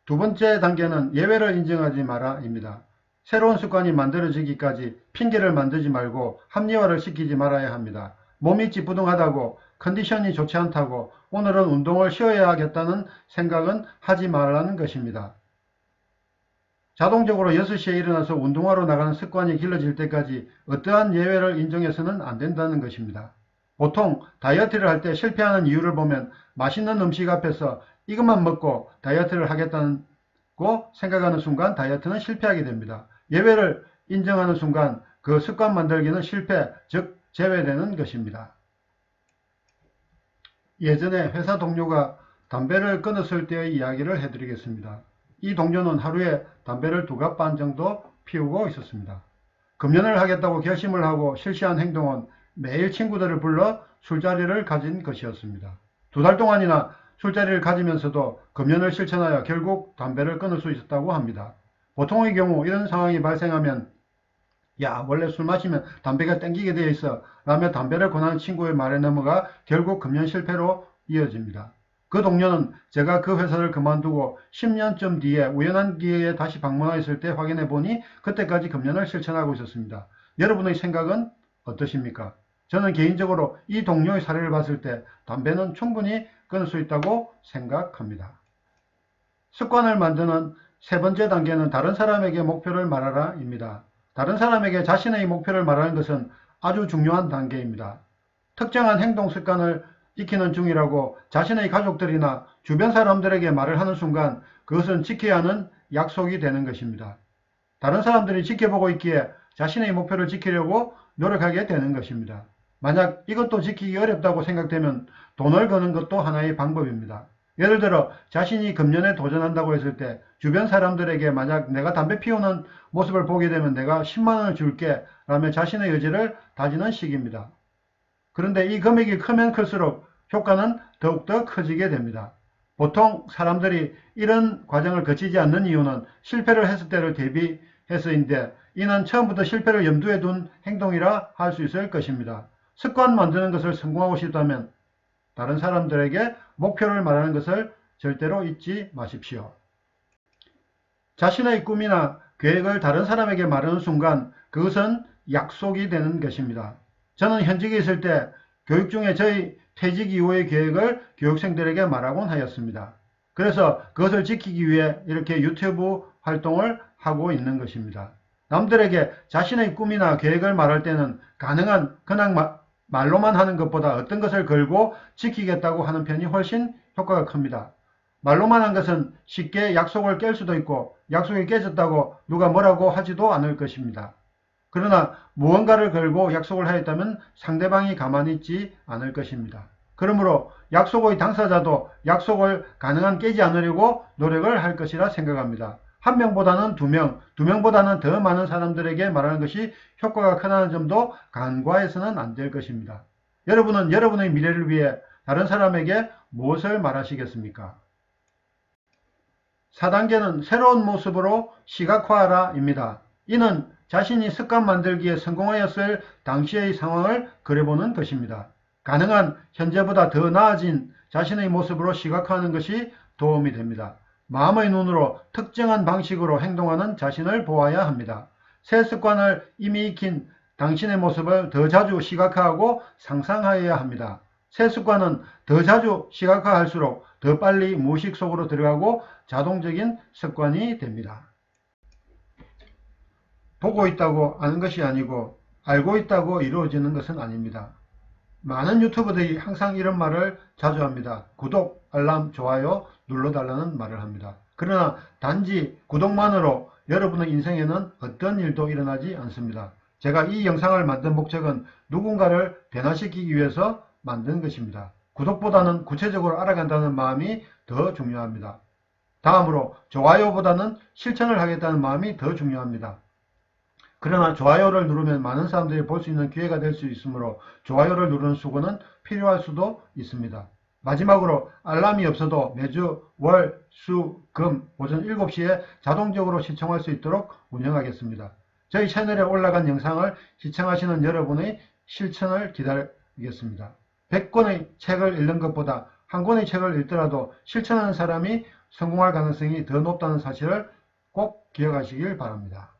두 번째 단계는 예외를 인정하지 마라입니다. 새로운 습관이 만들어지기까지 핑계를 만들지 말고 합리화를 시키지 말아야 합니다. 몸이 찌뿌둥하다고, 컨디션이 좋지 않다고, 오늘은 운동을 쉬어야겠다는 생각은 하지 말라는 것입니다. 자동적으로 6시에 일어나서 운동하러 나가는 습관이 길러질 때까지 어떠한 예외를 인정해서는 안 된다는 것입니다. 보통 다이어트를 할 때 실패하는 이유를 보면 맛있는 음식 앞에서 이것만 먹고 다이어트를 하겠다고 생각하는 순간 다이어트는 실패하게 됩니다. 예외를 인정하는 순간 그 습관 만들기는 실패, 즉 제외되는 것입니다. 예전에 회사 동료가 담배를 끊었을 때의 이야기를 해드리겠습니다. 이 동료는 하루에 담배를 2갑 반 정도 피우고 있었습니다. 금연을 하겠다고 결심을 하고 실시한 행동은 매일 친구들을 불러 술자리를 가진 것이었습니다. 2달 동안이나 술자리를 가지면서도 금연을 실천하여 결국 담배를 끊을 수 있었다고 합니다. 보통의 경우 이런 상황이 발생하면 야, 원래 술 마시면 담배가 땡기게 되어 있어 라며 담배를 권하는 친구의 말에 넘어가 결국 금연 실패로 이어집니다. 그 동료는 제가 그 회사를 그만두고 10년쯤 뒤에 우연한 기회에 다시 방문하였을 때 확인해 보니 그때까지 금연을 실천하고 있었습니다. 여러분의 생각은 어떠십니까? 저는 개인적으로 이 동료의 사례를 봤을 때 담배는 충분히 끊을 수 있다고 생각합니다. 습관을 만드는 세 번째 단계는 다른 사람에게 목표를 말하라 입니다. 다른 사람에게 자신의 목표를 말하는 것은 아주 중요한 단계입니다. 특정한 행동 습관을 익히는 중이라고 자신의 가족들이나 주변 사람들에게 말을 하는 순간 그것은 지켜야 하는 약속이 되는 것입니다. 다른 사람들이 지켜보고 있기에 자신의 목표를 지키려고 노력하게 되는 것입니다. 만약 이것도 지키기 어렵다고 생각되면 돈을 거는 것도 하나의 방법입니다. 예를 들어 자신이 금연에 도전한다고 했을 때 주변 사람들에게 만약 내가 담배 피우는 모습을 보게 되면 내가 10만원을 줄게 라며 자신의 의지를 다지는 식입니다. 그런데 이 금액이 크면 클수록 효과는 더욱더 커지게 됩니다. 보통 사람들이 이런 과정을 거치지 않는 이유는 실패를 했을 때를 대비해서인데 이는 처음부터 실패를 염두에 둔 행동이라 할 수 있을 것입니다. 습관 만드는 것을 성공하고 싶다면 다른 사람들에게 목표를 말하는 것을 절대로 잊지 마십시오. 자신의 꿈이나 계획을 다른 사람에게 말하는 순간 그것은 약속이 되는 것입니다. 저는 현직에 있을 때 교육 중에 저희 퇴직 이후의 계획을 교육생들에게 말하곤 하였습니다. 그래서 그것을 지키기 위해 이렇게 유튜브 활동을 하고 있는 것입니다. 남들에게 자신의 꿈이나 계획을 말할 때는 가능한 그냥 말로만 하는 것보다 어떤 것을 걸고 지키겠다고 하는 편이 훨씬 효과가 큽니다. 말로만 한 것은 쉽게 약속을 깰 수도 있고 약속이 깨졌다고 누가 뭐라고 하지도 않을 것입니다. 그러나 무언가를 걸고 약속을 하였다면 상대방이 가만히 있지 않을 것입니다. 그러므로 약속의 당사자도 약속을 가능한 깨지 않으려고 노력을 할 것이라 생각합니다. 한 명보다는 두 명, 두 명보다는 더 많은 사람들에게 말하는 것이 효과가 크다는 점도 간과해서는 안 될 것입니다. 여러분은 여러분의 미래를 위해 다른 사람에게 무엇을 말하시겠습니까? 4단계는 새로운 모습으로 시각화하라 입니다. 이는 자신이 습관 만들기에 성공하였을 당시의 상황을 그려보는 것입니다. 가능한 현재보다 더 나아진 자신의 모습으로 시각화하는 것이 도움이 됩니다. 마음의 눈으로 특정한 방식으로 행동하는 자신을 보아야 합니다. 새 습관을 이미 익힌 당신의 모습을 더 자주 시각화하고 상상하여야 합니다. 새 습관은 더 자주 시각화할수록 더 빨리 무의식 속으로 들어가고 자동적인 습관이 됩니다. 보고 있다고 아는 것이 아니고 알고 있다고 이루어지는 것은 아닙니다. 많은 유튜버들이 항상 이런 말을 자주 합니다. 구독, 알람, 좋아요 눌러달라는 말을 합니다. 그러나 단지 구독만으로 여러분의 인생에는 어떤 일도 일어나지 않습니다. 제가 이 영상을 만든 목적은 누군가를 변화시키기 위해서 만든 것입니다. 구독보다는 구체적으로 알아간다는 마음이 더 중요합니다. 다음으로 좋아요보다는 실천을 하겠다는 마음이 더 중요합니다. 그러나 좋아요를 누르면 많은 사람들이 볼 수 있는 기회가 될 수 있으므로 좋아요를 누르는 수고는 필요할 수도 있습니다. 마지막으로 알람이 없어도 매주 월, 수, 금 오전 7시에 자동적으로 시청할 수 있도록 운영하겠습니다. 저희 채널에 올라간 영상을 시청하시는 여러분의 실천을 기다리겠습니다. 100권의 책을 읽는 것보다 한 권의 책을 읽더라도 실천하는 사람이 성공할 가능성이 더 높다는 사실을 꼭 기억하시길 바랍니다.